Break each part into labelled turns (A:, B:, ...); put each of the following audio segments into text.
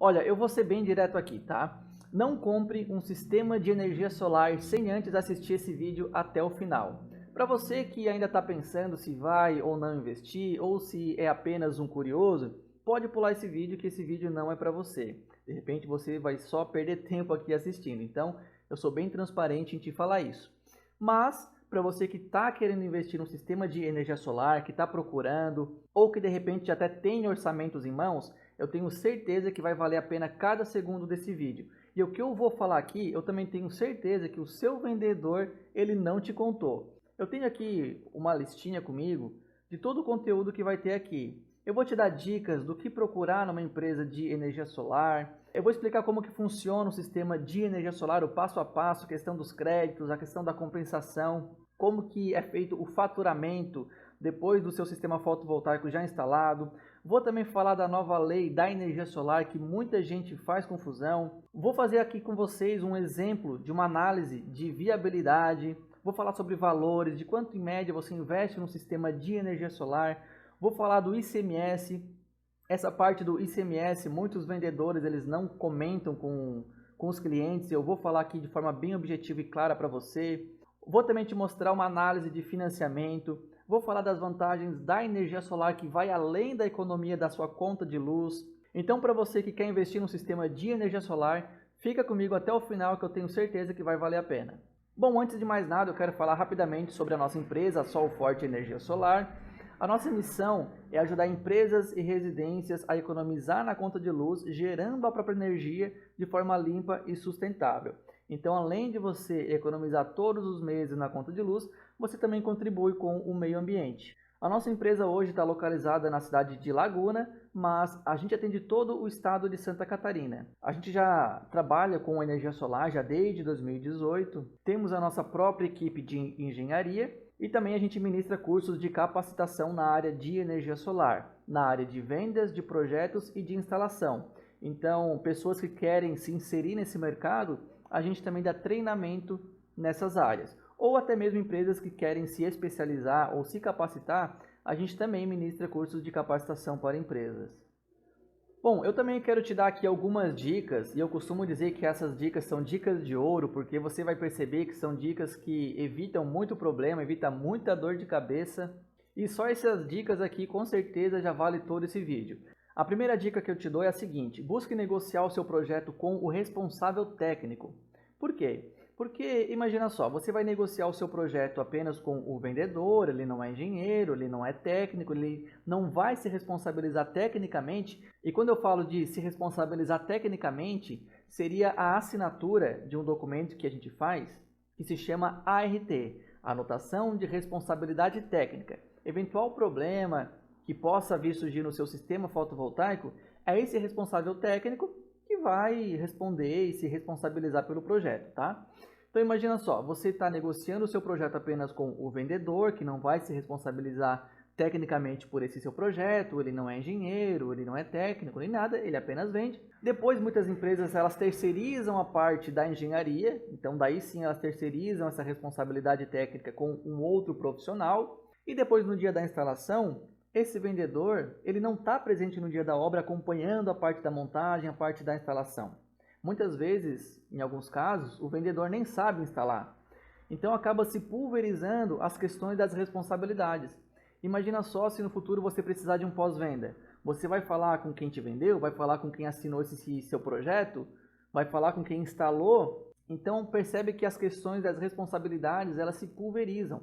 A: Olha, eu vou ser bem direto aqui, tá? Não compre um sistema de energia solar sem antes assistir esse vídeo até o final. Para você que ainda está pensando se vai ou não investir, ou se é apenas um curioso, pode pular esse vídeo que esse vídeo não é para você. De repente você vai só perder tempo aqui assistindo. Então, eu sou bem transparente em te falar isso. Mas, para você que está querendo investir num sistema de energia solar, que está procurando, ou que de repente até tem orçamentos em mãos, eu tenho certeza que vai valer a pena cada segundo desse vídeo. E o que eu vou falar aqui, eu também tenho certeza que o seu vendedor, ele não te contou. Eu tenho aqui uma listinha comigo de todo o conteúdo que vai ter aqui. Eu vou te dar dicas do que procurar numa empresa de energia solar. Eu vou explicar como que funciona o sistema de energia solar, o passo a passo, a questão dos créditos, a questão da compensação, como que é feito o faturamento depois do seu sistema fotovoltaico já instalado. Vou também falar da nova lei da energia solar, que muita gente faz confusão. Vou fazer aqui com vocês um exemplo de uma análise de viabilidade. Vou falar sobre valores, de quanto em média você investe no sistema de energia solar. Vou falar do ICMS. Essa parte do ICMS, muitos vendedores eles não comentam com os clientes. Eu vou falar aqui de forma bem objetiva e clara para você. Vou também te mostrar uma análise de financiamento. Vou falar das vantagens da energia solar que vai além da economia da sua conta de luz. Então, para você que quer investir no sistema de energia solar, fica comigo até o final que eu tenho certeza que vai valer a pena. Bom, antes de mais nada, eu quero falar rapidamente sobre a nossa empresa, a Solforte Energia Solar. A nossa missão é ajudar empresas e residências a economizar na conta de luz, gerando a própria energia de forma limpa e sustentável. Então, além de você economizar todos os meses na conta de luz, você também contribui com o meio ambiente. A nossa empresa hoje está localizada na cidade de Laguna, mas a gente atende todo o estado de Santa Catarina. A gente já trabalha com energia solar já desde 2018, temos a nossa própria equipe de engenharia e também a gente ministra cursos de capacitação na área de energia solar, na área de vendas, de projetos e de instalação. Então, pessoas que querem se inserir nesse mercado, a gente também dá treinamento nessas áreas. Ou até mesmo empresas que querem se especializar ou se capacitar, a gente também ministra cursos de capacitação para empresas. Bom, eu também quero te dar aqui algumas dicas, e eu costumo dizer que essas dicas são dicas de ouro, porque você vai perceber que são dicas que evitam muito problema, evitam muita dor de cabeça, e só essas dicas aqui com certeza já vale todo esse vídeo. A primeira dica que eu te dou é a seguinte: busque negociar o seu projeto com o responsável técnico. Por quê? Porque imagina só, você vai negociar o seu projeto apenas com o vendedor, ele não é engenheiro, ele não é técnico, ele não vai se responsabilizar tecnicamente. E quando eu falo de se responsabilizar tecnicamente, seria a assinatura de um documento que a gente faz, que se chama ART, Anotação de Responsabilidade Técnica. Eventual problema que possa vir surgir no seu sistema fotovoltaico, é esse responsável técnico que vai responder e se responsabilizar pelo projeto, tá? Então imagina só, você está negociando o seu projeto apenas com o vendedor, que não vai se responsabilizar tecnicamente por esse seu projeto, ele não é engenheiro, ele não é técnico, nem nada, ele apenas vende. Depois muitas empresas elas terceirizam a parte da engenharia, então daí sim elas terceirizam essa responsabilidade técnica com um outro profissional, e depois no dia da instalação, esse vendedor, ele não está presente no dia da obra acompanhando a parte da montagem, a parte da instalação. Muitas vezes, em alguns casos, o vendedor nem sabe instalar. Então acaba se pulverizando as questões das responsabilidades. Imagina só se no futuro você precisar de um pós-venda. Você vai falar com quem te vendeu, vai falar com quem assinou esse seu projeto, vai falar com quem instalou. Então percebe que as questões das responsabilidades elas se pulverizam.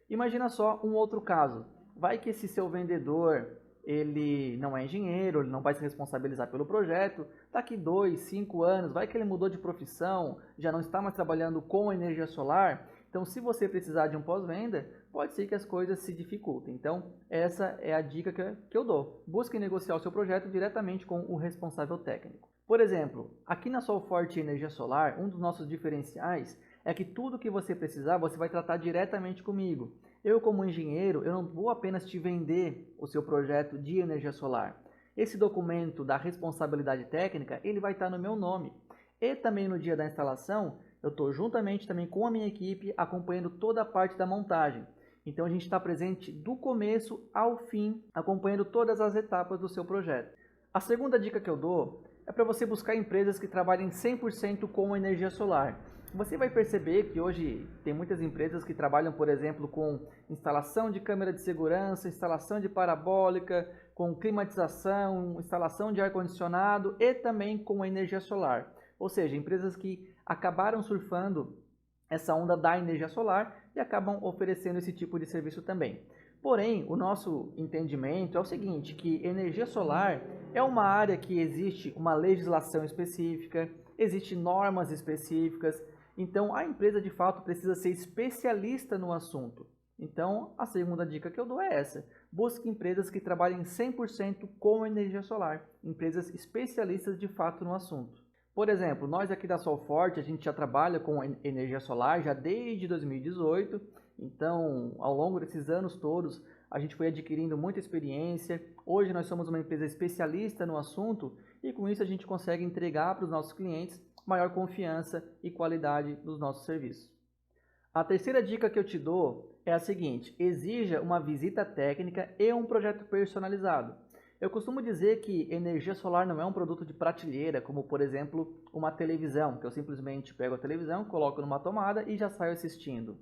A: Imagina só um outro caso. Vai que esse seu vendedor, ele não é engenheiro, ele não vai se responsabilizar pelo projeto, daqui 2, 5 anos, vai que ele mudou de profissão, já não está mais trabalhando com energia solar, então se você precisar de um pós-venda, pode ser que as coisas se dificultem. Então essa é a dica que eu dou. Busque negociar o seu projeto diretamente com o responsável técnico. Por exemplo, aqui na Solforte Energia Solar, um dos nossos diferenciais é que tudo que você precisar, você vai tratar diretamente comigo. Eu, como engenheiro, eu não vou apenas te vender o seu projeto de energia solar. Esse documento da responsabilidade técnica, ele vai estar no meu nome. E também no dia da instalação, eu estou juntamente também com a minha equipe acompanhando toda a parte da montagem. Então a gente está presente do começo ao fim, acompanhando todas as etapas do seu projeto. A segunda dica que eu dou é para você buscar empresas que trabalhem 100% com energia solar. Você vai perceber que hoje tem muitas empresas que trabalham, por exemplo, com instalação de câmera de segurança, instalação de parabólica, com climatização, instalação de ar-condicionado e também com energia solar. Ou seja, empresas que acabaram surfando essa onda da energia solar e acabam oferecendo esse tipo de serviço também. Porém, o nosso entendimento é o seguinte, que energia solar é uma área que existe uma legislação específica, existem normas específicas, então a empresa de fato precisa ser especialista no assunto. Então, a segunda dica que eu dou é essa: busque empresas que trabalhem 100% com energia solar, empresas especialistas de fato no assunto. Por exemplo, nós aqui da Solforte, a gente já trabalha com energia solar já desde 2018, então ao longo desses anos todos a gente foi adquirindo muita experiência. Hoje nós somos uma empresa especialista no assunto e com isso a gente consegue entregar para os nossos clientes maior confiança e qualidade dos nossos serviços. A terceira dica que eu te dou é a seguinte: exija uma visita técnica e um projeto personalizado. Eu costumo dizer que energia solar não é um produto de prateleira, como por exemplo uma televisão, que eu simplesmente pego a televisão, coloco numa tomada e já saio assistindo.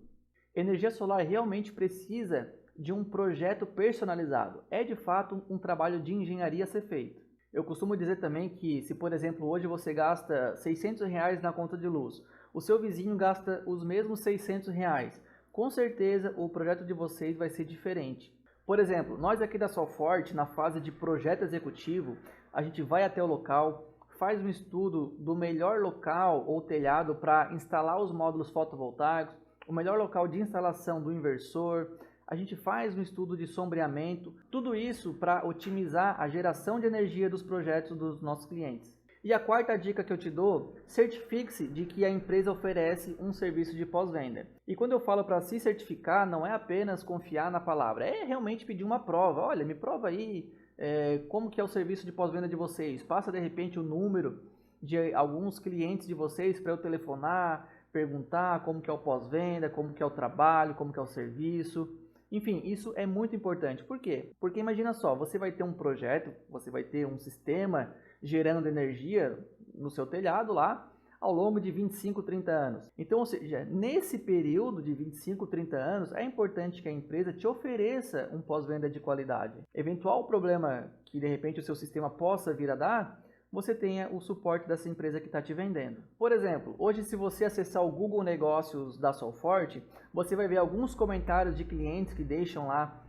A: Energia solar realmente precisa de um projeto personalizado. É de fato um trabalho de engenharia a ser feito. Eu costumo dizer também que se, por exemplo, hoje você gasta R$600 na conta de luz, o seu vizinho gasta os mesmos R$600, com certeza o projeto de vocês vai ser diferente. Por exemplo, nós aqui da Solforte, na fase de projeto executivo, a gente vai até o local, faz um estudo do melhor local ou telhado para instalar os módulos fotovoltaicos, o melhor local de instalação do inversor, a gente faz um estudo de sombreamento, tudo isso para otimizar a geração de energia dos projetos dos nossos clientes. E a quarta dica que eu te dou: certifique-se de que a empresa oferece um serviço de pós-venda. E quando eu falo para se certificar, não é apenas confiar na palavra, é realmente pedir uma prova. Olha, me prova aí como que é o serviço de pós-venda de vocês. Passa de repente o número de alguns clientes de vocês para eu telefonar, perguntar como que é o pós-venda, como que é o trabalho, como que é o serviço. Enfim, isso é muito importante. Por quê? Porque imagina só, você vai ter um projeto, você vai ter um sistema gerando energia no seu telhado lá ao longo de 25, 30 anos. Então, ou seja, nesse período de 25, 30 anos, é importante que a empresa te ofereça um pós-venda de qualidade. Eventual problema que de repente o seu sistema possa vir a dar, você tenha o suporte dessa empresa que está te vendendo. Por exemplo, hoje se você acessar o Google Negócios da Solforte, você vai ver alguns comentários de clientes que deixam lá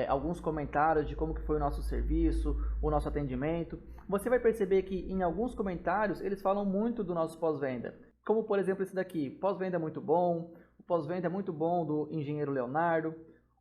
A: alguns comentários de como que foi o nosso serviço, o nosso atendimento. Você vai perceber que em alguns comentários eles falam muito do nosso pós-venda. Como por exemplo esse daqui: pós-venda é muito bom, o pós-venda é muito bom do engenheiro Leonardo,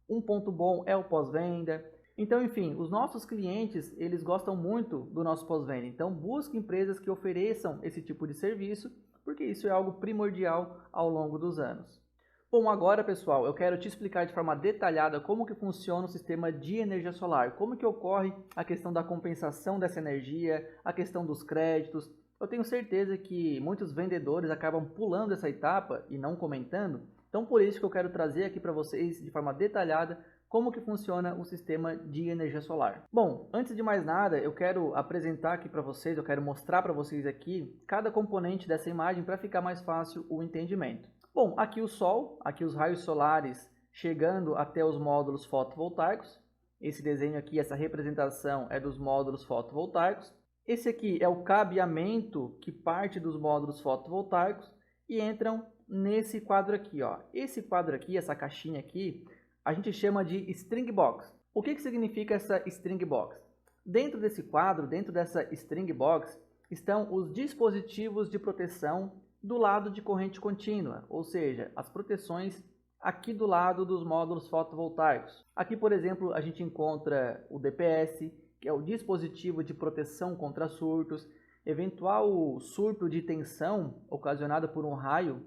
A: um ponto bom é o pós-venda. Então, enfim, os nossos clientes, eles gostam muito do nosso pós-venda. Então, busque empresas que ofereçam esse tipo de serviço, porque isso é algo primordial ao longo dos anos. Bom, agora, pessoal, eu quero te explicar de forma detalhada como que funciona o sistema de energia solar, como que ocorre a questão da compensação dessa energia, a questão dos créditos. Eu tenho certeza que muitos vendedores acabam pulando essa etapa e não comentando, então por isso que eu quero trazer aqui para vocês de forma detalhada como que funciona o sistema de energia solar. Bom, antes de mais nada, eu quero apresentar aqui para vocês, eu quero mostrar para vocês aqui cada componente dessa imagem para ficar mais fácil o entendimento. Bom, aqui o Sol, aqui os raios solares chegando até os módulos fotovoltaicos. Esse desenho aqui, essa representação é dos módulos fotovoltaicos. Esse aqui é o cabeamento que parte dos módulos fotovoltaicos e entram nesse quadro aqui, ó. Esse quadro aqui, essa caixinha aqui, a gente chama de string box. O que significa essa string box? Dentro desse quadro, dentro dessa string box, estão os dispositivos de proteção do lado de corrente contínua, ou seja, as proteções aqui do lado dos módulos fotovoltaicos. Aqui, por exemplo, a gente encontra o DPS, que é o dispositivo de proteção contra surtos, eventual surto de tensão ocasionado por um raio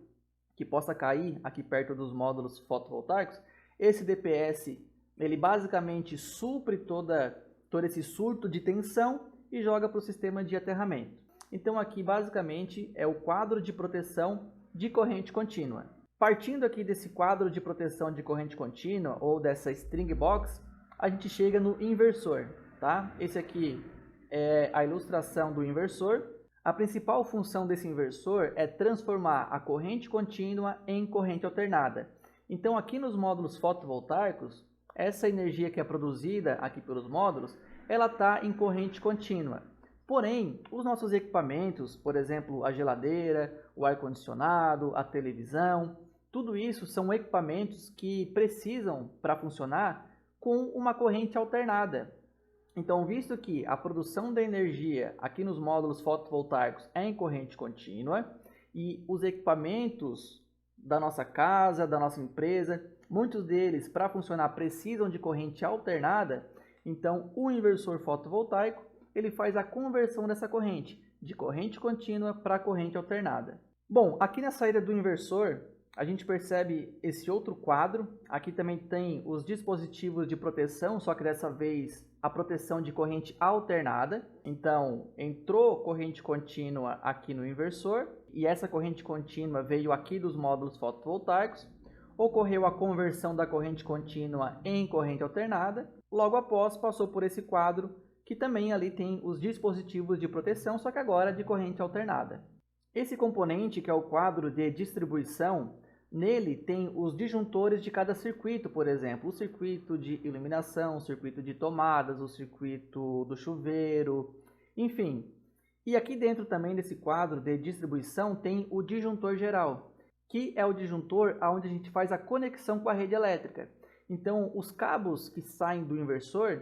A: que possa cair aqui perto dos módulos fotovoltaicos. Esse DPS, ele basicamente supre todo esse surto de tensão e joga para o sistema de aterramento. Então aqui basicamente é o quadro de proteção de corrente contínua. Partindo aqui desse quadro de proteção de corrente contínua ou dessa string box, a gente chega no inversor, tá? Esse aqui é a ilustração do inversor. A principal função desse inversor é transformar a corrente contínua em corrente alternada. Então, aqui nos módulos fotovoltaicos, essa energia que é produzida aqui pelos módulos, ela está em corrente contínua. Porém, os nossos equipamentos, por exemplo, a geladeira, o ar-condicionado, a televisão, tudo isso são equipamentos que precisam, para funcionar, com uma corrente alternada. Então, visto que a produção da energia aqui nos módulos fotovoltaicos é em corrente contínua e os equipamentos da nossa casa, da nossa empresa, muitos deles, para funcionar, precisam de corrente alternada, então o inversor fotovoltaico ele faz a conversão dessa corrente, de corrente contínua para corrente alternada. Bom, aqui na saída do inversor, a gente percebe esse outro quadro. Aqui também tem os dispositivos de proteção, só que dessa vez a proteção de corrente alternada. Então, entrou corrente contínua aqui no inversor e essa corrente contínua veio aqui dos módulos fotovoltaicos. Ocorreu a conversão da corrente contínua em corrente alternada. Logo após, passou por esse quadro que também ali tem os dispositivos de proteção, só que agora de corrente alternada. Esse componente, que é o quadro de distribuição, nele tem os disjuntores de cada circuito, por exemplo, o circuito de iluminação, o circuito de tomadas, o circuito do chuveiro, enfim. E aqui dentro também desse quadro de distribuição tem o disjuntor geral, que é o disjuntor onde a gente faz a conexão com a rede elétrica. Então, os cabos que saem do inversor,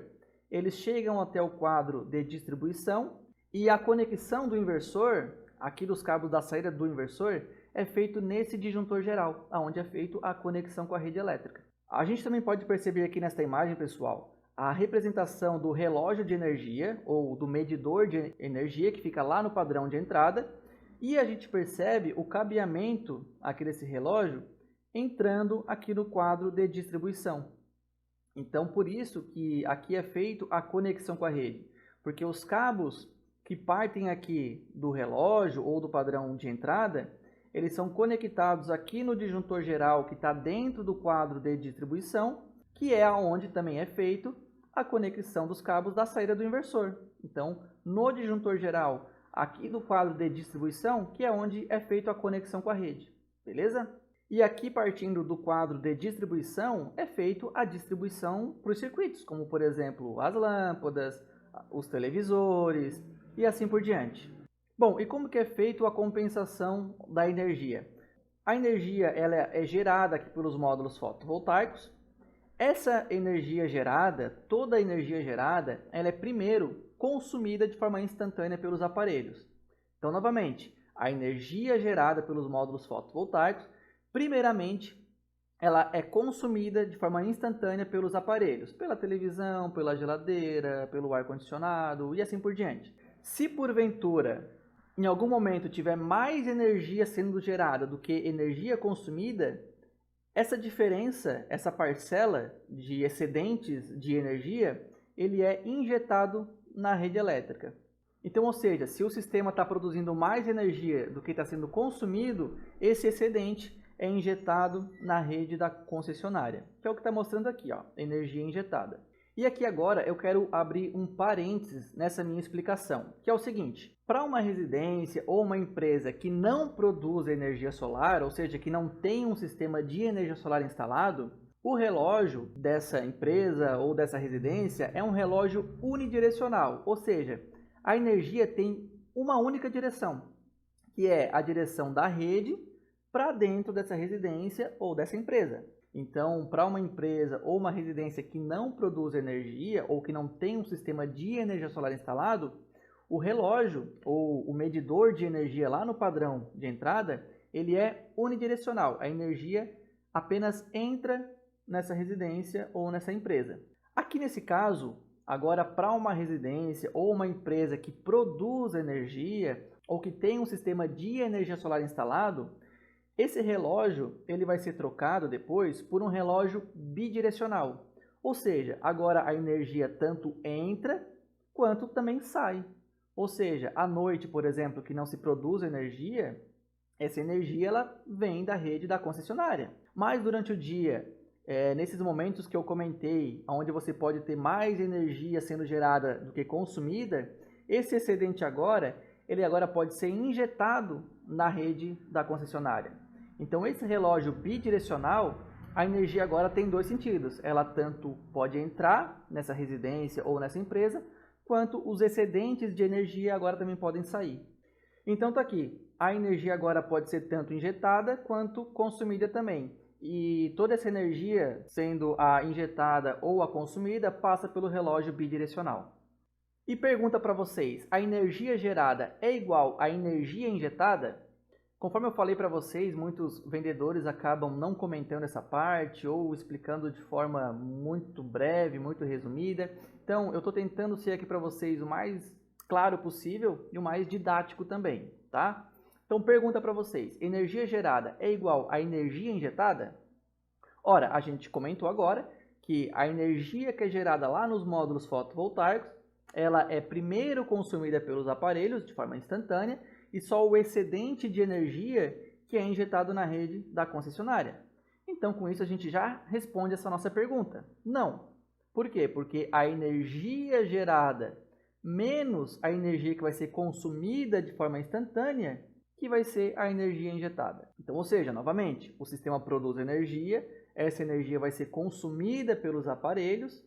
A: eles chegam até o quadro de distribuição e a conexão do inversor, aqui dos cabos da saída do inversor, é feito nesse disjuntor geral, onde é feito a conexão com a rede elétrica. A gente também pode perceber aqui nesta imagem, pessoal, a representação do relógio de energia, ou do medidor de energia, que fica lá no padrão de entrada, e a gente percebe o cabeamento aqui desse relógio entrando aqui no quadro de distribuição. Então, por isso que aqui é feito a conexão com a rede, porque os cabos que partem aqui do relógio ou do padrão de entrada, eles são conectados aqui no disjuntor geral que está dentro do quadro de distribuição, que é onde também é feito a conexão dos cabos da saída do inversor. Então, no disjuntor geral, aqui do quadro de distribuição, que é onde é feita a conexão com a rede, beleza? E aqui, partindo do quadro de distribuição, é feito a distribuição para os circuitos, como, por exemplo, as lâmpadas, os televisores e assim por diante. Bom, e como que é feito a compensação da energia? A energia ela é gerada aqui pelos módulos fotovoltaicos. Essa energia gerada, toda a energia gerada, ela é primeiro consumida de forma instantânea pelos aparelhos. Então, novamente, a energia gerada pelos módulos fotovoltaicos, primeiramente, ela é consumida de forma instantânea pelos aparelhos, pela televisão, pela geladeira, pelo ar-condicionado e assim por diante. Se porventura, em algum momento, tiver mais energia sendo gerada do que energia consumida, essa diferença, essa parcela de excedentes de energia, ele é injetado na rede elétrica. Então, ou seja, se o sistema está produzindo mais energia do que está sendo consumido, esse excedente é injetado na rede da concessionária, que é o que está mostrando aqui, ó, energia injetada. E aqui agora eu quero abrir um parênteses nessa minha explicação, que é o seguinte: para uma residência ou uma empresa que não produz energia solar, ou seja, que não tem um sistema de energia solar instalado, o relógio dessa empresa ou dessa residência é um relógio unidirecional, ou seja, a energia tem uma única direção, que é a direção da rede para dentro dessa residência ou dessa empresa. Então, para uma empresa ou uma residência que não produz energia ou que não tem um sistema de energia solar instalado, o relógio ou o medidor de energia lá no padrão de entrada, ele é unidirecional. A energia apenas entra nessa residência ou nessa empresa. Aqui nesse caso, agora para uma residência ou uma empresa que produz energia ou que tem um sistema de energia solar instalado, esse relógio ele vai ser trocado depois por um relógio bidirecional. Ou seja, agora a energia tanto entra quanto também sai. Ou seja, à noite, por exemplo, que não se produz energia, essa energia ela vem da rede da concessionária. Mas durante o dia, nesses momentos que eu comentei, onde você pode ter mais energia sendo gerada do que consumida, esse excedente agora, ele agora pode ser injetado na rede da concessionária. Então esse relógio bidirecional, a energia agora tem dois sentidos. Ela tanto pode entrar nessa residência ou nessa empresa, quanto os excedentes de energia agora também podem sair. Então está aqui, a energia agora pode ser tanto injetada quanto consumida também. E toda essa energia, sendo a injetada ou a consumida, passa pelo relógio bidirecional. E pergunta para vocês, a energia gerada é igual à energia injetada? Conforme eu falei para vocês, muitos vendedores acabam não comentando essa parte ou explicando de forma muito breve, muito resumida. Então, eu estou tentando ser aqui para vocês o mais claro possível e o mais didático também, tá? Então, pergunta para vocês, energia gerada é igual à energia injetada? Ora, a gente comentou agora que a energia que é gerada lá nos módulos fotovoltaicos, ela é primeiro consumida pelos aparelhos de forma instantânea e só o excedente de energia que é injetado na rede da concessionária. Então, com isso, a gente já responde essa nossa pergunta. Não. Por quê? Porque a energia gerada menos a energia que vai ser consumida de forma instantânea, que vai ser a energia injetada. Então, ou seja, novamente, o sistema produz energia, essa energia vai ser consumida pelos aparelhos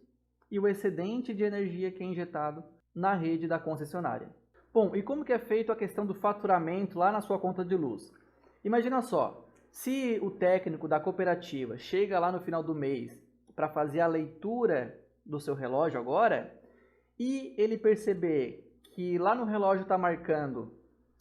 A: e o excedente de energia que é injetado na rede da concessionária. Bom, e como que é feito a questão do faturamento lá na sua conta de luz? Imagina só, se o técnico da cooperativa chega lá no final do mês para fazer a leitura do seu relógio agora e ele perceber que lá no relógio está marcando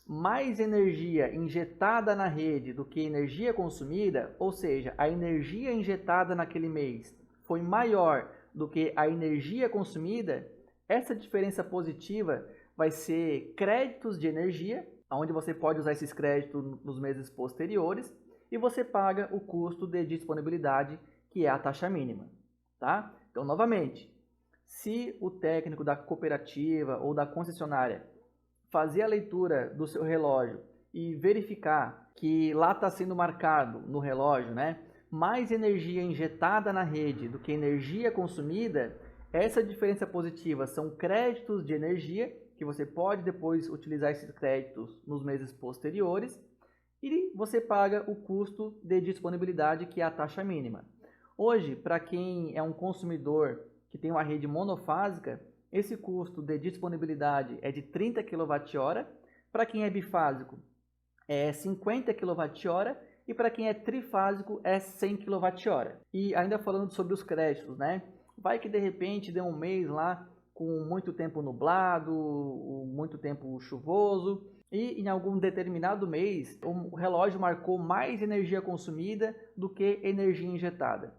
A: mais energia injetada na rede do que energia consumida, ou seja, a energia injetada naquele mês foi maior do que a energia consumida, essa diferença positiva vai ser créditos de energia, onde você pode usar esses créditos nos meses posteriores, e você paga o custo de disponibilidade, que é a taxa mínima, tá? Então, novamente, se o técnico da cooperativa ou da concessionária fazer a leitura do seu relógio e verificar que lá está sendo marcado no relógio, né, mais energia injetada na rede do que energia consumida, essa diferença positiva são créditos de energia, que você pode depois utilizar esses créditos nos meses posteriores, e você paga o custo de disponibilidade, que é a taxa mínima. Hoje, para quem é um consumidor que tem uma rede monofásica, esse custo de disponibilidade é de 30 kWh, para quem é bifásico é 50 kWh e para quem é trifásico é 100 kWh. E ainda falando sobre os créditos, né? Vai que de repente deu um mês lá com muito tempo nublado, muito tempo chuvoso, e em algum determinado mês o relógio marcou mais energia consumida do que energia injetada.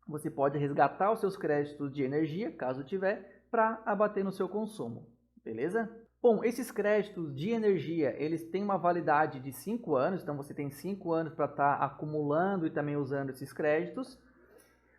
A: Você pode resgatar os seus créditos de energia, caso tiver, para abater no seu consumo, beleza? Bom, esses créditos de energia, eles têm uma validade de 5 anos, então você tem 5 anos para estar acumulando e também usando esses créditos.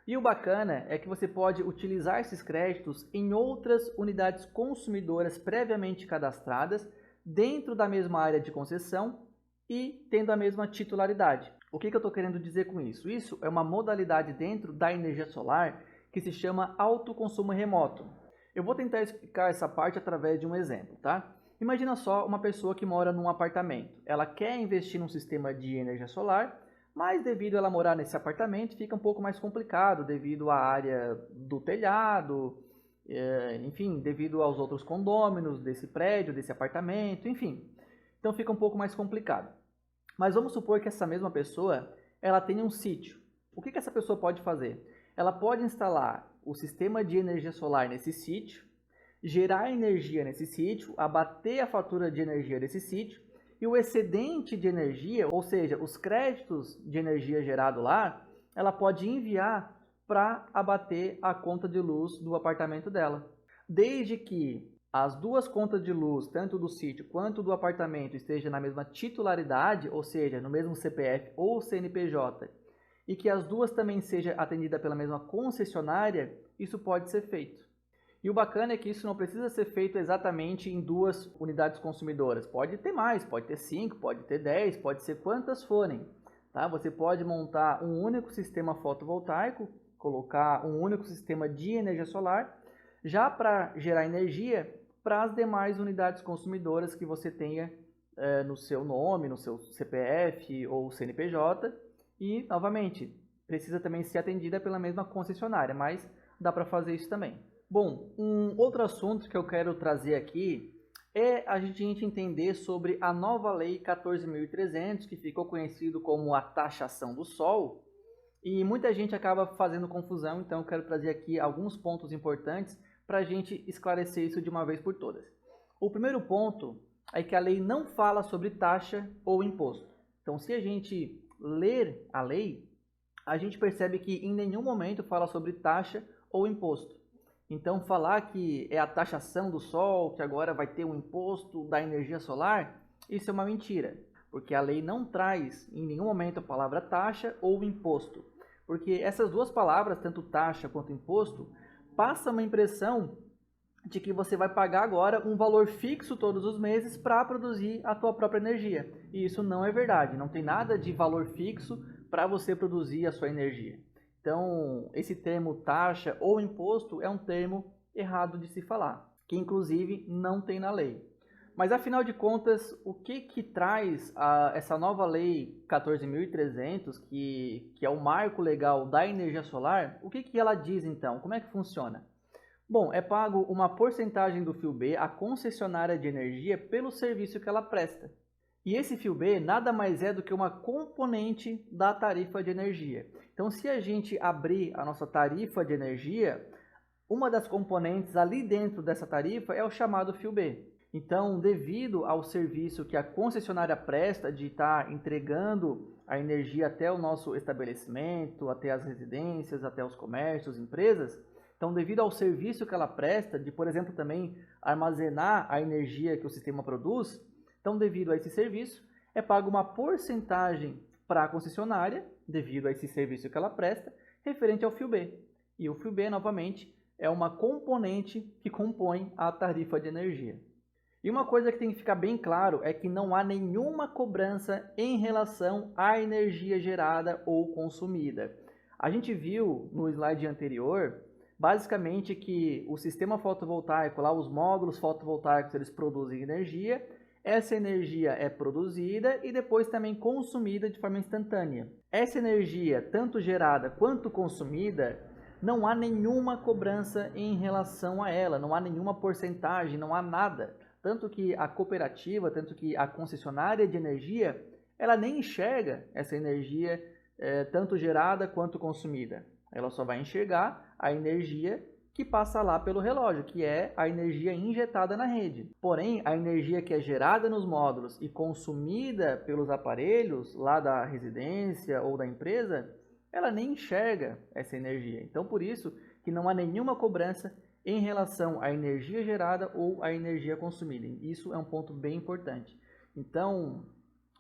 A: E o bacana é que você pode utilizar esses créditos em outras unidades consumidoras previamente cadastradas dentro da mesma área de concessão e tendo a mesma titularidade. O que eu estou querendo dizer com isso? Isso é uma modalidade dentro da energia solar que se chama autoconsumo remoto. Eu vou tentar explicar essa parte através de um exemplo, tá? Imagina só uma pessoa que mora num apartamento. Ela quer investir num sistema de energia solar, mas devido a ela morar nesse apartamento, fica um pouco mais complicado devido à área do telhado, enfim, devido aos outros condôminos desse prédio, desse apartamento, enfim. Então fica um pouco mais complicado. Mas vamos supor que essa mesma pessoa, ela tenha um sítio. O que essa pessoa pode fazer? Ela pode instalar o sistema de energia solar nesse sítio, gerar energia nesse sítio, abater a fatura de energia desse sítio, e o excedente de energia, ou seja, os créditos de energia gerado lá, ela pode enviar para abater a conta de luz do apartamento dela. Desde que as duas contas de luz, tanto do sítio quanto do apartamento, estejam na mesma titularidade, ou seja, no mesmo CPF ou CNPJ, e que as duas também sejam atendidas pela mesma concessionária, isso pode ser feito. E o bacana é que isso não precisa ser feito exatamente em duas unidades consumidoras. Pode ter mais, pode ter 5, pode ter 10, pode ser quantas forem. Tá? Você pode montar um único sistema fotovoltaico, colocar um único sistema de energia solar, já para gerar energia para as demais unidades consumidoras que você tenha no seu nome, no seu CPF ou CNPJ. E, novamente, precisa também ser atendida pela mesma concessionária, mas dá para fazer isso também. Bom, um outro assunto que eu quero trazer aqui é a gente entender sobre a nova Lei 14.300, que ficou conhecido como a taxação do sol, e muita gente acaba fazendo confusão, então eu quero trazer aqui alguns pontos importantes para a gente esclarecer isso de uma vez por todas. O primeiro ponto é que a lei não fala sobre taxa ou imposto. Então, se a gente ler a lei, a gente percebe que em nenhum momento fala sobre taxa ou imposto. Então, falar que é a taxação do sol, que agora vai ter um imposto da energia solar, isso é uma mentira, porque a lei não traz em nenhum momento a palavra taxa ou imposto, porque essas duas palavras, tanto taxa quanto imposto, passam uma impressão de que você vai pagar agora um valor fixo todos os meses para produzir a tua própria energia. E isso não é verdade, não tem nada de valor fixo para você produzir a sua energia. Então, esse termo taxa ou imposto é um termo errado de se falar, que inclusive não tem na lei. Mas afinal de contas, o que traz essa nova lei 14.300, que é o marco legal da energia solar, o que ela diz então? Como é que funciona? Bom, é pago uma porcentagem do fio B à concessionária de energia pelo serviço que ela presta. E esse fio B nada mais é do que uma componente da tarifa de energia. Então, se a gente abrir a nossa tarifa de energia, uma das componentes ali dentro dessa tarifa é o chamado fio B. Então, devido ao serviço que a concessionária presta de estar entregando a energia até o nosso estabelecimento, até as residências, até os comércios, empresas, então, devido ao serviço que ela presta, de, por exemplo, também armazenar a energia que o sistema produz, então, devido a esse serviço, é pago uma porcentagem para a concessionária, devido a esse serviço que ela presta, referente ao fio B. E o fio B, novamente, é uma componente que compõe a tarifa de energia. E uma coisa que tem que ficar bem claro é que não há nenhuma cobrança em relação à energia gerada ou consumida. A gente viu no slide anterior, basicamente, que o sistema fotovoltaico, lá os módulos fotovoltaicos, eles produzem energia, essa energia é produzida e depois também consumida de forma instantânea. Essa energia, tanto gerada quanto consumida, não há nenhuma cobrança em relação a ela, não há nenhuma porcentagem, não há nada. Tanto que a cooperativa, tanto que a concessionária de energia, ela nem enxerga essa energia tanto gerada quanto consumida. Ela só vai enxergar a energia que passa lá pelo relógio, que é a energia injetada na rede. Porém, a energia que é gerada nos módulos e consumida pelos aparelhos lá da residência ou da empresa, ela nem enxerga essa energia. Então, por isso que não há nenhuma cobrança em relação à energia gerada ou à energia consumida. Isso é um ponto bem importante. Então,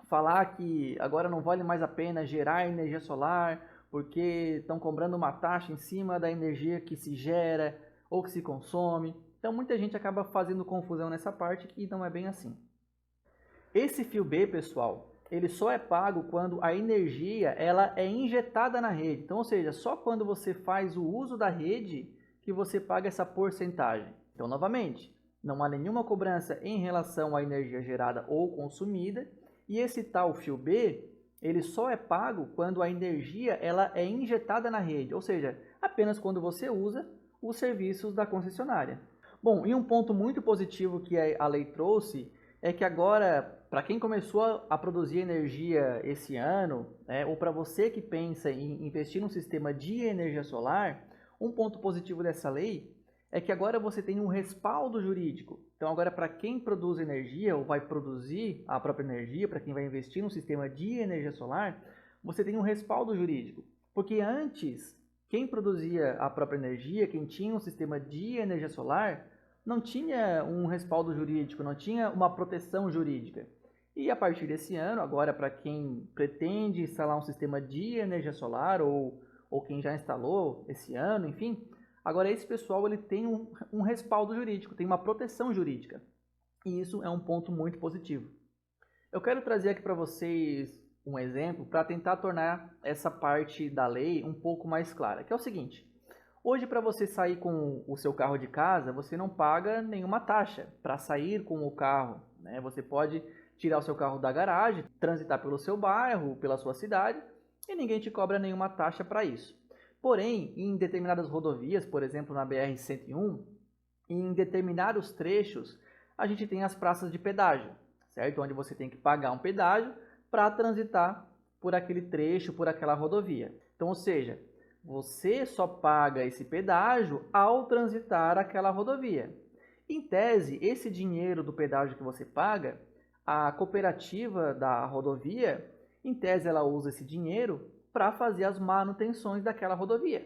A: falar que agora não vale mais a pena gerar energia solar porque estão cobrando uma taxa em cima da energia que se gera ou que se consome. Então, muita gente acaba fazendo confusão nessa parte e não é bem assim. Esse fio B, pessoal, ele só é pago quando a energia ela é injetada na rede. Então, ou seja, só quando você faz o uso da rede que você paga essa porcentagem. Então, novamente, não há nenhuma cobrança em relação à energia gerada ou consumida. E esse tal fio B, ele só é pago quando a energia ela é injetada na rede, ou seja, apenas quando você usa os serviços da concessionária. Bom, e um ponto muito positivo que a lei trouxe é que agora, para quem começou a produzir energia esse ano, ou para você que pensa em investir num sistema de energia solar, um ponto positivo dessa lei é que agora você tem um respaldo jurídico. Então, agora, para quem produz energia ou vai produzir a própria energia, para quem vai investir num sistema de energia solar, você tem um respaldo jurídico. Porque antes, quem produzia a própria energia, quem tinha um sistema de energia solar, não tinha um respaldo jurídico, não tinha uma proteção jurídica. E a partir desse ano, agora, para quem pretende instalar um sistema de energia solar ou quem já instalou esse ano, enfim, agora esse pessoal ele tem um respaldo jurídico, tem uma proteção jurídica. E isso é um ponto muito positivo. Eu quero trazer aqui para vocês um exemplo para tentar tornar essa parte da lei um pouco mais clara, que é o seguinte: Hoje, para você sair com o seu carro de casa, você não paga nenhuma taxa para sair com o carro, né? Você pode tirar o seu carro da garagem, transitar pelo seu bairro, pela sua cidade, e ninguém te cobra nenhuma taxa para isso. Porém, em determinadas rodovias, por exemplo, na BR-101, em determinados trechos, a gente tem as praças de pedágio, certo? Onde você tem que pagar um pedágio para transitar por aquele trecho, por aquela rodovia. Então, ou seja, você só paga esse pedágio ao transitar aquela rodovia. Em tese, esse dinheiro do pedágio que você paga, a cooperativa da rodovia, em tese, ela usa esse dinheiro para fazer as manutenções daquela rodovia.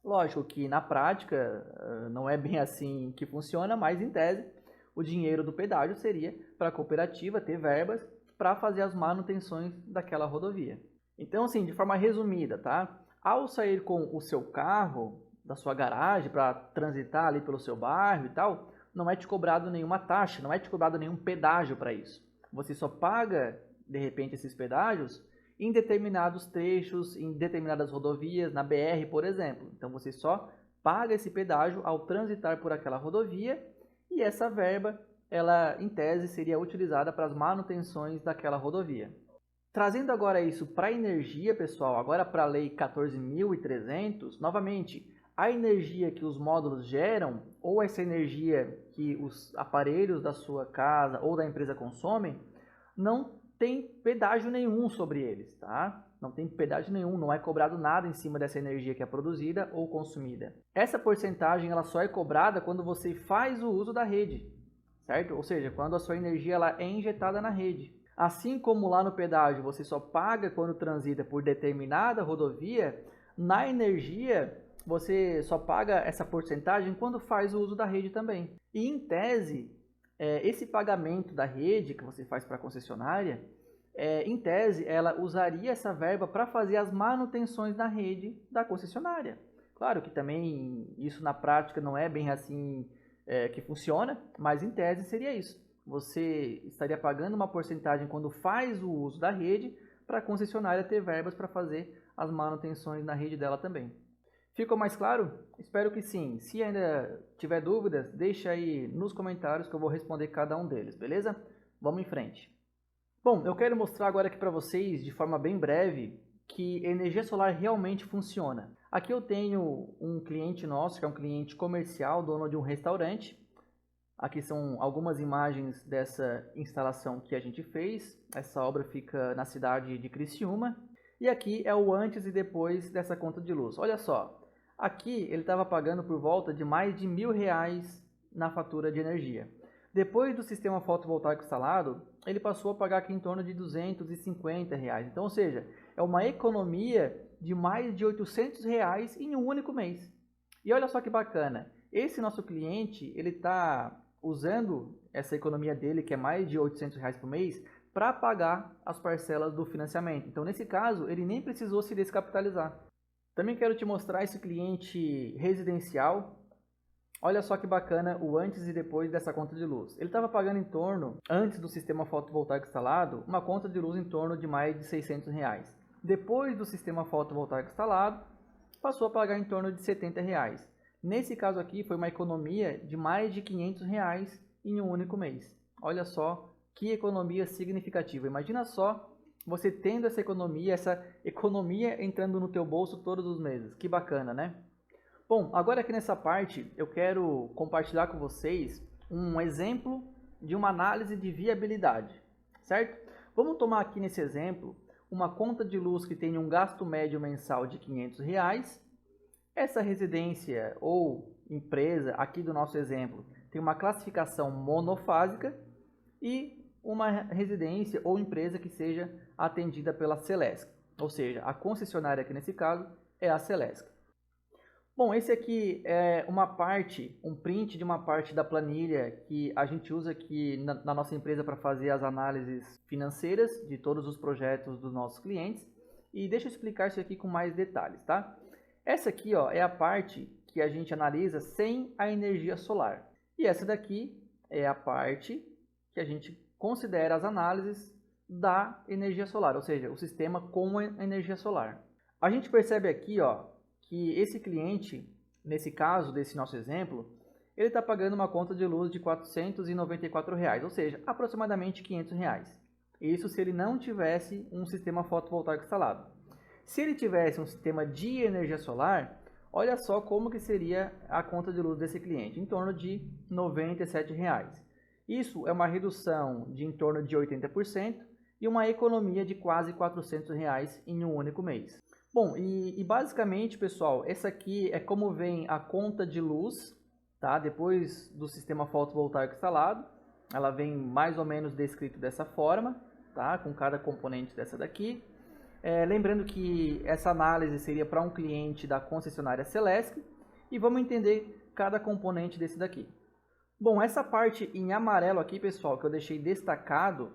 A: Lógico que na prática não é bem assim que funciona, mas em tese o dinheiro do pedágio seria para a cooperativa ter verbas para fazer as manutenções daquela rodovia. Então, assim, de forma resumida, tá? Ao sair com o seu carro da sua garagem para transitar ali pelo seu bairro e tal, não é te cobrado nenhuma taxa, não é te cobrado nenhum pedágio para isso. Você só paga, de repente, esses pedágios em determinados trechos, em determinadas rodovias, na BR, por exemplo. Então, você só paga esse pedágio ao transitar por aquela rodovia e essa verba, ela, em tese, seria utilizada para as manutenções daquela rodovia. Trazendo agora isso para a energia, pessoal, agora para a Lei 14.300, novamente, a energia que os módulos geram, ou essa energia que os aparelhos da sua casa ou da empresa consomem, não tem pedágio nenhum sobre eles, tá? Não tem pedágio nenhum, não é cobrado nada em cima dessa energia que é produzida ou consumida. Essa porcentagem ela só é cobrada quando você faz o uso da rede, certo? Ou seja, quando a sua energia ela é injetada na rede. Assim como lá no pedágio você só paga quando transita por determinada rodovia, na energia você só paga essa porcentagem quando faz o uso da rede também. E em tese, esse pagamento da rede que você faz para a concessionária, em tese, ela usaria essa verba para fazer as manutenções na rede da concessionária. Claro que também isso na prática não é bem assim que funciona, mas em tese seria isso. Você estaria pagando uma porcentagem quando faz o uso da rede para a concessionária ter verbas para fazer as manutenções na rede dela também. Ficou mais claro? Espero que sim. Se ainda tiver dúvidas, deixa aí nos comentários que eu vou responder cada um deles, beleza? Vamos em frente. Bom, eu quero mostrar agora aqui para vocês, de forma bem breve, que energia solar realmente funciona. Aqui eu tenho um cliente nosso, que é um cliente comercial, dono de um restaurante. Aqui são algumas imagens dessa instalação que a gente fez. Essa obra fica na cidade de Criciúma. E aqui é o antes e depois dessa conta de luz. Olha só, aqui ele estava pagando por volta de mais de R$1.000 na fatura de energia. Depois do sistema fotovoltaico instalado, ele passou a pagar aqui em torno de R$250. Então, ou seja, é uma economia de mais de R$800 em um único mês. E olha só que bacana, esse nosso cliente, ele está usando essa economia dele, que é mais de R$800 por mês, para pagar as parcelas do financiamento. Então, nesse caso, ele nem precisou se descapitalizar. Também quero te mostrar esse cliente residencial. Olha só que bacana o antes e depois dessa conta de luz. Ele estava pagando em torno, antes do sistema fotovoltaico instalado, uma conta de luz em torno de mais de R$600. Depois do sistema fotovoltaico instalado, passou a pagar em torno de R$70. Nesse caso aqui, foi uma economia de mais de R$500 em um único mês. Olha só que economia significativa. Imagina só você tendo essa economia entrando no teu bolso todos os meses. Que bacana, né? Bom, agora aqui nessa parte, eu quero compartilhar com vocês um exemplo de uma análise de viabilidade, certo? Vamos tomar aqui nesse exemplo uma conta de luz que tem um gasto médio mensal de R$500. Essa residência ou empresa, aqui do nosso exemplo, tem uma classificação monofásica e uma residência ou empresa que seja atendida pela Celesc. Ou seja, a concessionária aqui nesse caso é a Celesc. Bom, esse aqui é um print de uma parte da planilha que a gente usa aqui na nossa empresa para fazer as análises financeiras de todos os projetos dos nossos clientes. E deixa eu explicar isso aqui com mais detalhes, tá? Essa aqui, ó, é a parte que a gente analisa sem a energia solar. E essa daqui é a parte que a gente considera as análises da energia solar, ou seja, o sistema com a energia solar. A gente percebe aqui, ó, que esse cliente, nesse caso, desse nosso exemplo, ele está pagando uma conta de luz de R$ 494, ou seja, aproximadamente R$ 500. Isso se ele não tivesse um sistema fotovoltaico instalado. Se ele tivesse um sistema de energia solar, olha só como que seria a conta de luz desse cliente, em torno de R$ 97. Isso é uma redução de em torno de 80% e uma economia de quase R$ 400 em um único mês. Bom, e basicamente, pessoal, essa aqui é como vem a conta de luz, tá? Depois do sistema fotovoltaico instalado. Ela vem mais ou menos descrito dessa forma, tá? Com cada componente dessa daqui. Lembrando que essa análise seria para um cliente da concessionária Celesc e vamos entender cada componente desse daqui. Bom, essa parte em amarelo aqui, pessoal, que eu deixei destacado,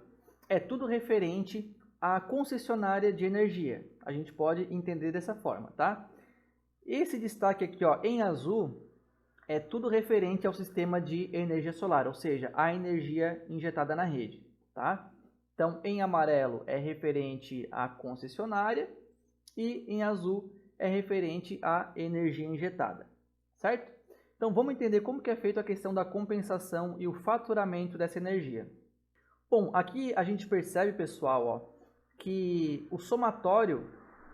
A: é tudo referente à concessionária de energia. A gente pode entender dessa forma, tá? Esse destaque aqui, ó, em azul, é tudo referente ao sistema de energia solar, ou seja, a energia injetada na rede, tá? Então, em amarelo é referente à concessionária e em azul é referente à energia injetada, certo? Então, vamos entender como que é feita a questão da compensação e o faturamento dessa energia. Bom, aqui a gente percebe, pessoal, ó, que o somatório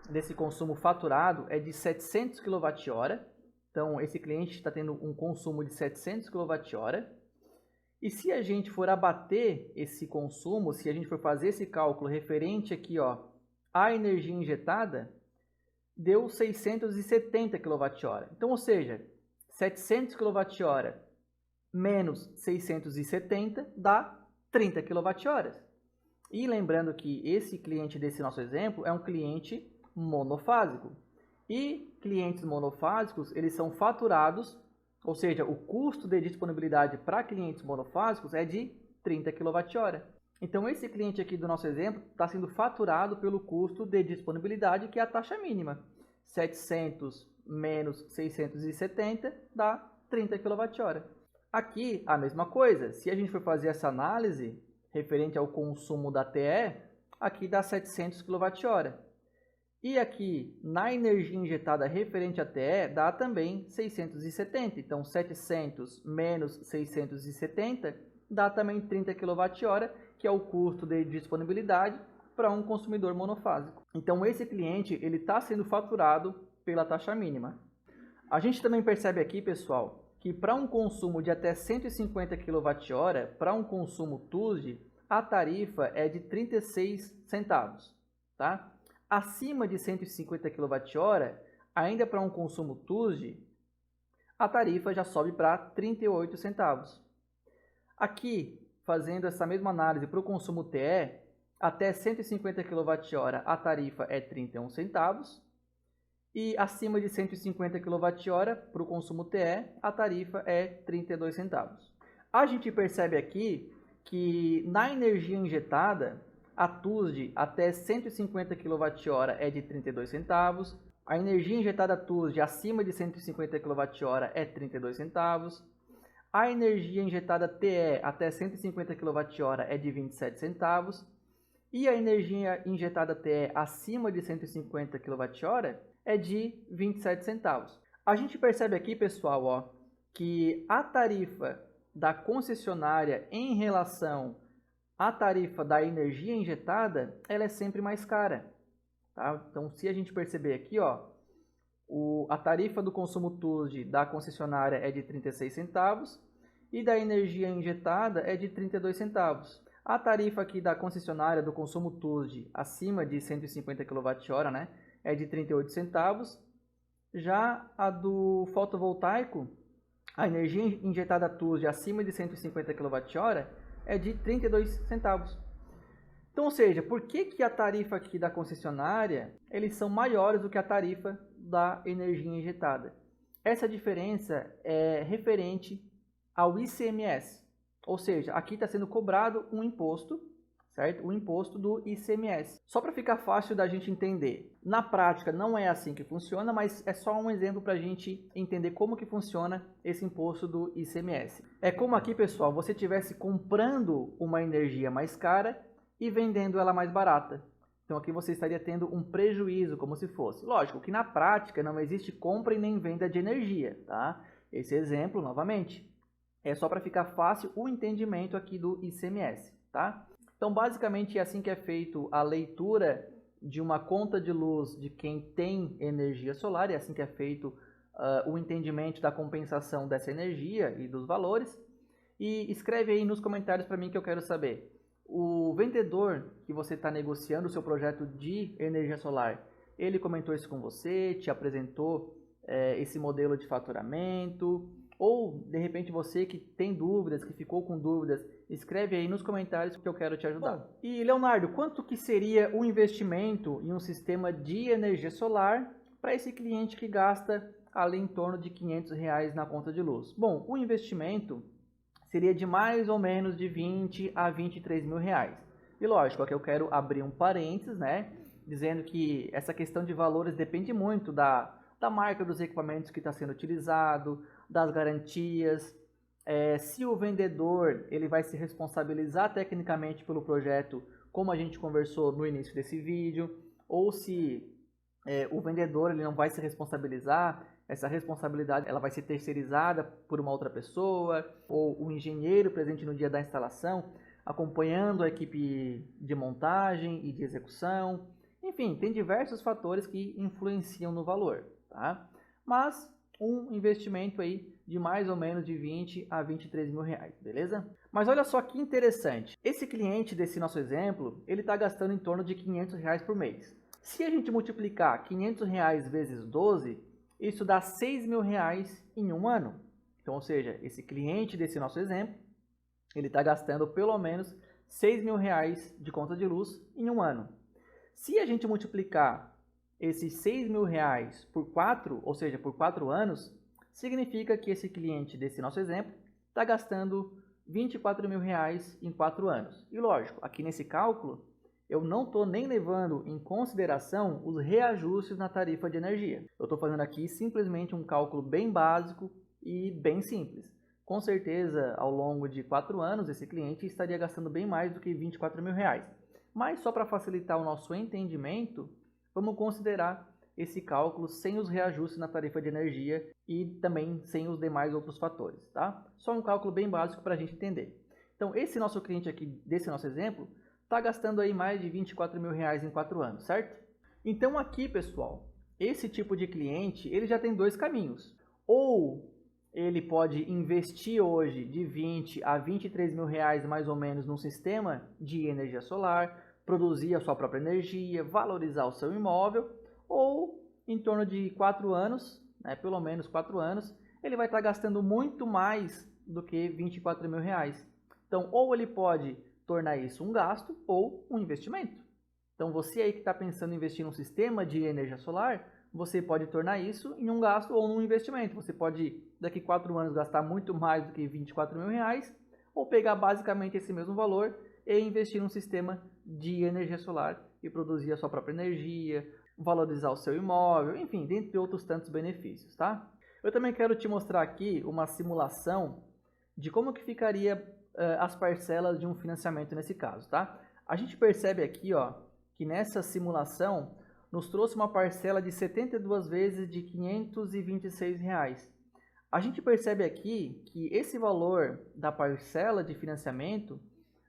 A: desse consumo faturado é de 700 kWh. Então, esse cliente está tendo um consumo de 700 kWh. E se a gente for abater esse consumo, se a gente for fazer esse cálculo referente aqui, ó, à energia injetada, deu 670 kWh. Então, ou seja, 700 kWh menos 670 dá 30 kWh. E lembrando que esse cliente desse nosso exemplo é um cliente monofásico. E clientes monofásicos, eles são faturados, ou seja, o custo de disponibilidade para clientes monofásicos é de 30 kWh. Então, esse cliente aqui do nosso exemplo está sendo faturado pelo custo de disponibilidade, que é a taxa mínima. 700 menos 670 dá 30 kWh. Aqui, a mesma coisa. Se a gente for fazer essa análise referente ao consumo da TE, aqui dá 700 kWh. E aqui, na energia injetada referente à TE, dá também 670. Então, 700 menos 670 dá também 30 kWh, que é o custo de disponibilidade para um consumidor monofásico. Então, esse cliente ele está sendo faturado pela taxa mínima. A gente também percebe aqui, pessoal, que para um consumo de até 150 kWh, para um consumo TUSD, a tarifa é de 36 centavos, tá? Acima de 150 kWh, ainda para um consumo TUSD, a tarifa já sobe para 38 centavos. Aqui, fazendo essa mesma análise para o consumo TE, até 150 kWh a tarifa é 31 centavos. E acima de 150 kWh para o consumo TE, a tarifa é 32 centavos. A gente percebe aqui que na energia injetada, a TUSD até 150 kWh é de 32 centavos. A energia injetada TUSD acima de 150 kWh é 32 centavos. A energia injetada TE até 150 kWh é de 27 centavos. E a energia injetada TE acima de 150 kWh é de 27 centavos. A gente percebe aqui, pessoal, ó, que a tarifa da concessionária em relação a tarifa da energia injetada, ela é sempre mais cara, tá? Então, se a gente perceber aqui, ó, a tarifa do consumo TUSD da concessionária é de 36 centavos e da energia injetada é de 32 centavos. A tarifa aqui da concessionária do consumo TUSD acima de 150 kWh, né, é de 38 centavos. Já a do fotovoltaico, a energia injetada TUSD acima de 150 kWh é de 32 centavos. Então, ou seja, por que a tarifa aqui da concessionária eles são maiores do que a tarifa da energia injetada? Essa diferença é referente ao ICMS, ou seja, aqui está sendo cobrado um imposto, certo? O imposto do ICMS. Só para ficar fácil da gente entender, na prática não é assim que funciona, mas é só um exemplo para a gente entender como que funciona esse imposto do ICMS. É como aqui, pessoal, você estivesse comprando uma energia mais cara e vendendo ela mais barata. Então aqui você estaria tendo um prejuízo, como se fosse. Lógico que na prática não existe compra e nem venda de energia, tá? Esse exemplo, novamente, é só para ficar fácil o entendimento aqui do ICMS, tá? Então basicamente é assim que é feito a leitura de uma conta de luz de quem tem energia solar, é assim que é feito o entendimento da compensação dessa energia e dos valores. E escreve aí nos comentários para mim que eu quero saber. O vendedor que você está negociando o seu projeto de energia solar, ele comentou isso com você, te apresentou esse modelo de faturamento, ou de repente você que tem dúvidas, que ficou com dúvidas, escreve aí nos comentários que eu quero te ajudar. Bom, e Leonardo, quanto que seria o investimento em um sistema de energia solar para esse cliente que gasta ali em torno de R$500 na conta de luz? Bom, o investimento seria de mais ou menos de 20 a 23 mil reais. E lógico, aqui eu quero abrir um parênteses, né? Dizendo que essa questão de valores depende muito da marca dos equipamentos que está sendo utilizado, das garantias, se o vendedor ele vai se responsabilizar tecnicamente pelo projeto, como a gente conversou no início desse vídeo, ou se o vendedor ele não vai se responsabilizar, essa responsabilidade ela vai ser terceirizada por uma outra pessoa, ou o engenheiro presente no dia da instalação, acompanhando a equipe de montagem e de execução. Enfim, tem diversos fatores que influenciam no valor, tá? Mas um investimento aí de mais ou menos de 20 a 23 mil reais, beleza? Mas olha só que interessante, esse cliente desse nosso exemplo, ele está gastando em torno de R$500 por mês. Se a gente multiplicar R$500 vezes 12, isso dá R$6 mil em um ano. Então, ou seja, esse cliente desse nosso exemplo, ele está gastando pelo menos R$6 mil de conta de luz em um ano. Se a gente multiplicar esses R$6 mil por 4, ou seja, por 4 anos, significa que esse cliente desse nosso exemplo está gastando R$24 mil em 4 anos. E lógico, aqui nesse cálculo, eu não estou nem levando em consideração os reajustes na tarifa de energia. Eu estou fazendo aqui simplesmente um cálculo bem básico e bem simples. Com certeza, ao longo de 4 anos, esse cliente estaria gastando bem mais do que R$24 mil. Mas só para facilitar o nosso entendimento, vamos considerar esse cálculo sem os reajustes na tarifa de energia e também sem os demais outros fatores, tá? Só um cálculo bem básico para a gente entender. Então, esse nosso cliente aqui, desse nosso exemplo, está gastando aí mais de R$24 mil em 4 anos, certo? Então aqui, pessoal, esse tipo de cliente, ele já tem dois caminhos. Ou ele pode investir hoje de 20 a 23 mil reais mais ou menos num sistema de energia solar, produzir a sua própria energia, valorizar o seu imóvel, ou em torno de 4 anos, né, pelo menos 4 anos, ele vai estar gastando muito mais do que R$24 mil. Então, ou ele pode tornar isso um gasto ou um investimento. Então, você aí que está pensando em investir num sistema de energia solar, você pode tornar isso em um gasto ou num investimento. Você pode, daqui a 4 anos, gastar muito mais do que R$24 mil, ou pegar basicamente esse mesmo valor e investir num sistema de energia solar e produzir a sua própria energia, valorizar o seu imóvel, enfim, dentre outros tantos benefícios, tá? Eu também quero te mostrar aqui uma simulação de como que ficaria as parcelas de um financiamento nesse caso, tá? A gente percebe aqui, ó, que nessa simulação nos trouxe uma parcela de 72 vezes de R$526. A gente percebe aqui que esse valor da parcela de financiamento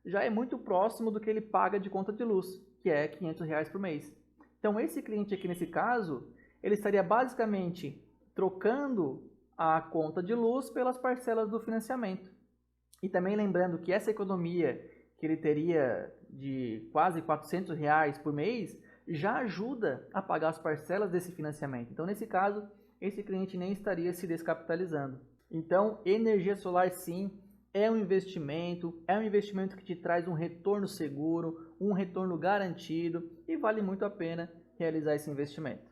A: já é muito próximo do que ele paga de conta de luz, que é R$500 por mês. Então esse cliente aqui nesse caso, ele estaria basicamente trocando a conta de luz pelas parcelas do financiamento. E também lembrando que essa economia que ele teria de quase R$400 por mês já ajuda a pagar as parcelas desse financiamento. Então, nesse caso, esse cliente nem estaria se descapitalizando. Então, energia solar sim é um investimento que te traz um retorno seguro, um retorno garantido e vale muito a pena realizar esse investimento.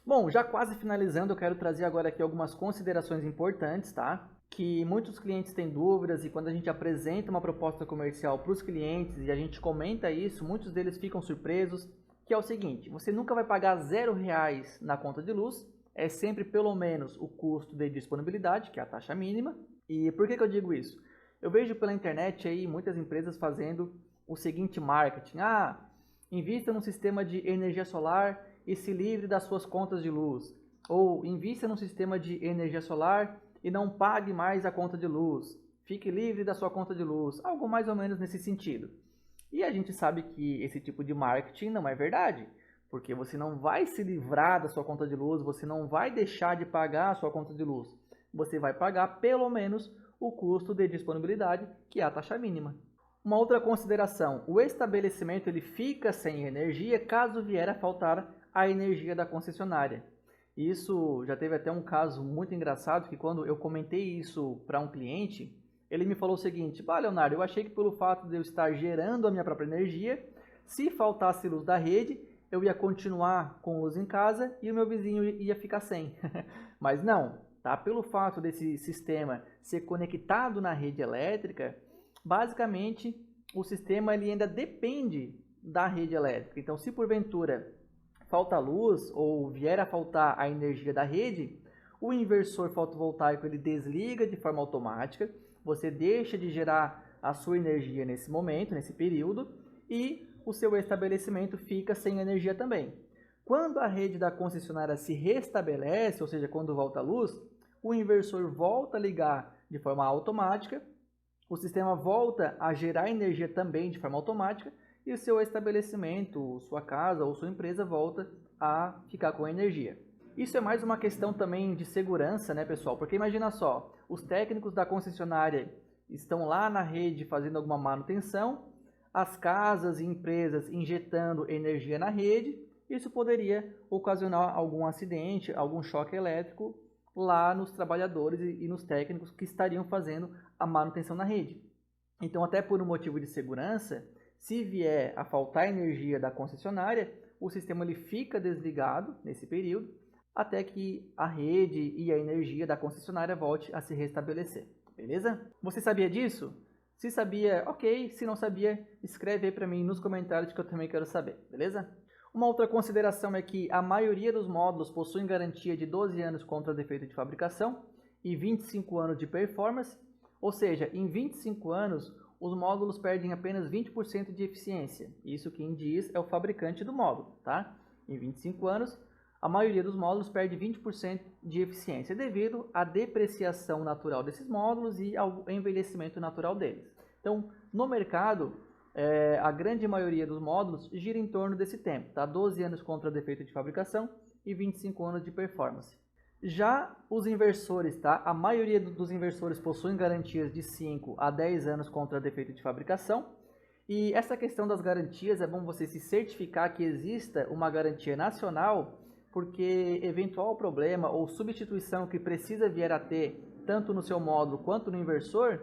A: Bom, já quase finalizando, eu quero trazer agora aqui algumas considerações importantes, tá? Que muitos clientes têm dúvidas e quando a gente apresenta uma proposta comercial para os clientes e a gente comenta isso, muitos deles ficam surpresos, que é o seguinte: você nunca vai pagar R$0 na conta de luz, é sempre pelo menos o custo de disponibilidade, que é a taxa mínima. E por que eu digo isso? Eu vejo pela internet aí muitas empresas fazendo o seguinte marketing: Invista num sistema de energia solar e se livre das suas contas de luz. Ou invista num sistema de energia solar e não pague mais a conta de luz. Fique livre da sua conta de luz. Algo mais ou menos nesse sentido. E a gente sabe que esse tipo de marketing não é verdade, porque você não vai se livrar da sua conta de luz, você não vai deixar de pagar a sua conta de luz. Você vai pagar pelo menos o custo de disponibilidade, que é a taxa mínima. Uma outra consideração, o estabelecimento ele fica sem energia caso vier a faltar a energia da concessionária. Isso já teve até um caso muito engraçado, que quando eu comentei isso para um cliente, ele me falou o seguinte: "Bah, Leonardo, eu achei que pelo fato de eu estar gerando a minha própria energia, se faltasse luz da rede, eu ia continuar com luz em casa e o meu vizinho ia ficar sem." Mas não, tá? Pelo fato desse sistema ser conectado na rede elétrica, basicamente o sistema ele ainda depende da rede elétrica. Então, se porventura falta luz ou vier a faltar a energia da rede, o inversor fotovoltaico ele desliga de forma automática, você deixa de gerar a sua energia nesse momento, nesse período, e o seu estabelecimento fica sem energia também. Quando a rede da concessionária se restabelece, ou seja, quando volta a luz, o inversor volta a ligar de forma automática, o sistema volta a gerar energia também de forma automática e o seu estabelecimento, sua casa ou sua empresa volta a ficar com energia. Isso é mais uma questão também de segurança, né, pessoal? Porque imagina só, os técnicos da concessionária estão lá na rede fazendo alguma manutenção, as casas e empresas injetando energia na rede, isso poderia ocasionar algum acidente, algum choque elétrico lá nos trabalhadores e nos técnicos que estariam fazendo a manutenção na rede. Então, até por um motivo de segurança, se vier a faltar energia da concessionária, o sistema ele fica desligado nesse período, até que a rede e a energia da concessionária volte a se restabelecer. Beleza? Você sabia disso? Se sabia, ok. Se não sabia, escreve aí para mim nos comentários que eu também quero saber. Beleza? Uma outra consideração é que a maioria dos módulos possuem garantia de 12 anos contra defeito de fabricação e 25 anos de performance, ou seja, em 25 anos os módulos perdem apenas 20% de eficiência. Isso quem diz é o fabricante do módulo, tá? Em 25 anos, a maioria dos módulos perde 20% de eficiência devido à depreciação natural desses módulos e ao envelhecimento natural deles. Então, no mercado, a grande maioria dos módulos gira em torno desse tempo, tá? 12 anos contra defeito de fabricação e 25 anos de performance. Já os inversores, tá? A maioria dos inversores possuem garantias de 5 a 10 anos contra defeito de fabricação. E essa questão das garantias é bom você se certificar que exista uma garantia nacional, porque eventual problema ou substituição que precisa vier a ter tanto no seu módulo quanto no inversor,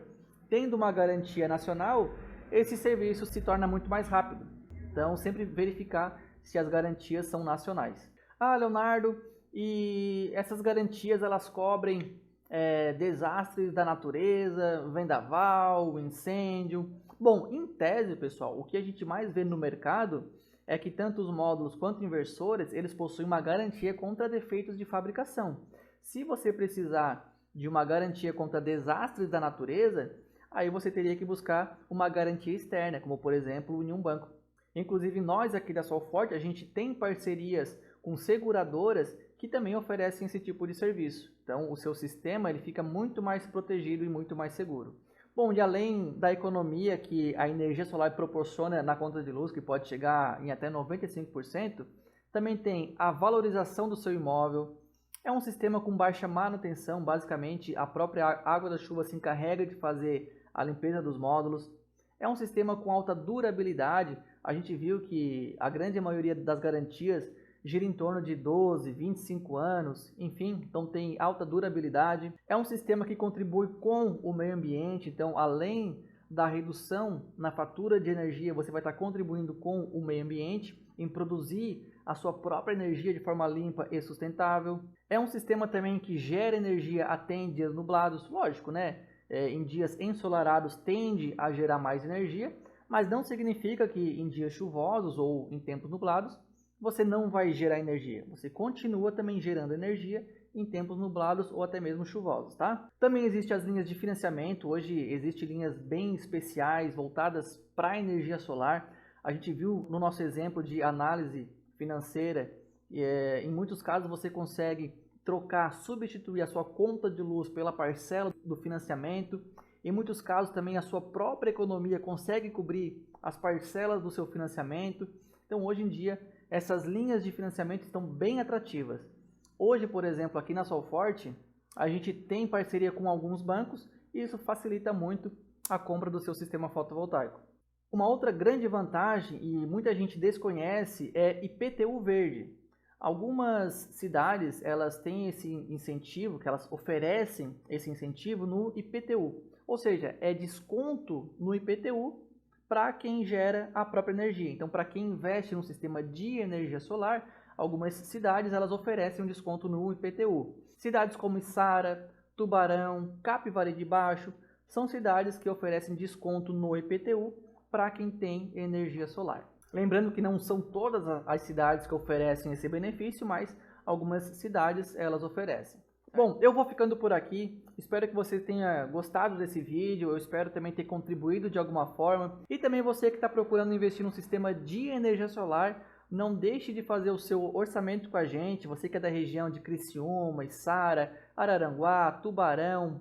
A: tendo uma garantia nacional, esse serviço se torna muito mais rápido. Então, sempre verificar se as garantias são nacionais. Ah, Leonardo, e essas garantias elas cobrem desastres da natureza, vendaval, incêndio. Bom, em tese, pessoal, o que a gente mais vê no mercado é que tanto os módulos quanto inversores, eles possuem uma garantia contra defeitos de fabricação. Se você precisar de uma garantia contra desastres da natureza, aí você teria que buscar uma garantia externa, como por exemplo em um banco. Inclusive nós aqui da Solforte, a gente tem parcerias com seguradoras que também oferecem esse tipo de serviço. Então o seu sistema ele fica muito mais protegido e muito mais seguro. Bom, e além da economia que a energia solar proporciona na conta de luz, que pode chegar em até 95%, também tem a valorização do seu imóvel. É um sistema com baixa manutenção, basicamente a própria água da chuva se encarrega de fazer a limpeza dos módulos. É um sistema com alta durabilidade, a gente viu que a grande maioria das garantias gira em torno de 12, 25 anos, enfim, então tem alta durabilidade. É um sistema que contribui com o meio ambiente, então além da redução na fatura de energia, você vai estar contribuindo com o meio ambiente em produzir a sua própria energia de forma limpa e sustentável. É um sistema também que gera energia até em dias nublados, lógico, né? Em dias ensolarados tende a gerar mais energia, mas não significa que em dias chuvosos ou em tempos nublados você não vai gerar energia. Você continua também gerando energia em tempos nublados ou até mesmo chuvosos, tá? Também existem as linhas de financiamento. Hoje existem linhas bem especiais voltadas para a energia solar. A gente viu no nosso exemplo de análise financeira, em muitos casos você consegue trocar, substituir a sua conta de luz pela parcela do financiamento. Em muitos casos também a sua própria economia consegue cobrir as parcelas do seu financiamento. Então hoje em dia essas linhas de financiamento estão bem atrativas. Hoje, por exemplo, aqui na Solforte, a gente tem parceria com alguns bancos e isso facilita muito a compra do seu sistema fotovoltaico. Uma outra grande vantagem, e muita gente desconhece, é IPTU verde. Algumas cidades, elas têm esse incentivo, que elas oferecem esse incentivo no IPTU. Ou seja, é desconto no IPTU para quem gera a própria energia. Então, para quem investe no sistema de energia solar, algumas cidades elas oferecem um desconto no IPTU. Cidades como Içara, Tubarão, Capivari de Baixo, são cidades que oferecem desconto no IPTU para quem tem energia solar. Lembrando que não são todas as cidades que oferecem esse benefício, mas algumas cidades elas oferecem. Bom, eu vou ficando por aqui, espero que você tenha gostado desse vídeo, eu espero também ter contribuído de alguma forma. E também você que está procurando investir num sistema de energia solar, não deixe de fazer o seu orçamento com a gente, você que é da região de Criciúma, Içara, Araranguá, Tubarão,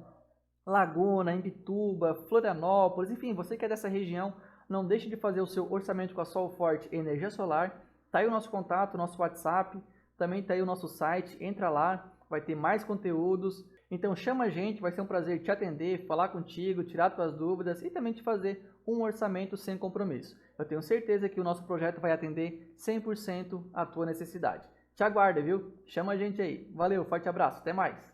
A: Laguna, Imbituba, Florianópolis, enfim, você que é dessa região, não deixe de fazer o seu orçamento com a Solforte Energia Solar. Tá aí o nosso contato, nosso WhatsApp, também tá aí o nosso site, entra lá, vai ter mais conteúdos. Então chama a gente, vai ser um prazer te atender, falar contigo, tirar suas dúvidas e também te fazer um orçamento sem compromisso. Eu tenho certeza que o nosso projeto vai atender 100% a tua necessidade. Te aguarda, viu? Chama a gente aí. Valeu, forte abraço, até mais!